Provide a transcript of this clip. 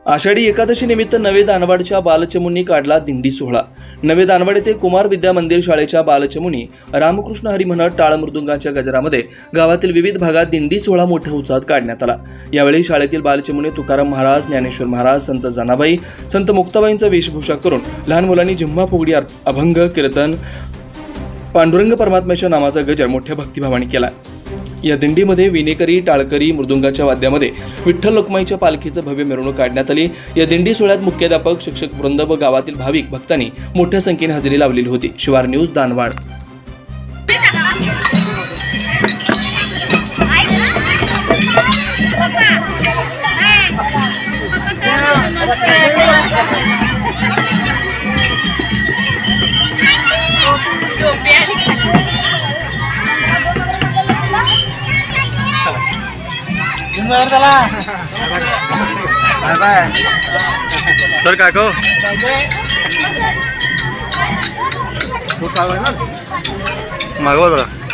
आषाढी एकादशी निमित्त नवे दानवाडच्या बालचमूंनी काढला दिंडी सोहळा। नवे दानवाड येथे कुमार विद्या मंदिर शाळेच्या बालचमूंनी रामकृष्ण हरी म्हणत टाळ मृदुंगाच्या गजरामध्ये गावातील विविध भागात दिंडी सोहळा मोठ्या उत्साहात काढण्यात आला। यावेळी शाळेतील बालचमूने तुकाराम महाराज, ज्ञानेश्वर महाराज, संत जनाबाई, संत मुक्ताबाईंचा वेशभूषा करून लहान मुलांनी जिम्मा फुगडी, अभंग, कीर्तन, पांडुरंग परमात्म्याच्या नामाचा गजर मोठ्या भक्तिभावाने केला। या दिंडीमध्ये विनेकरी, टाळकरी, मृदुंगाच्या वाद्यामध्ये विठ्ठल रखुमाईच्या पालखीचं भव्य मिरवणूक काढण्यात आली। या दिंडी सोहळ्यात मुख्याध्यापक, शिक्षक वृंद व गावातील भाविक भक्तांनी मोठ्या संख्येने हजेरी लावलेली होती। शिवार न्यूज, दानवाड। सर काको मागवा जरा।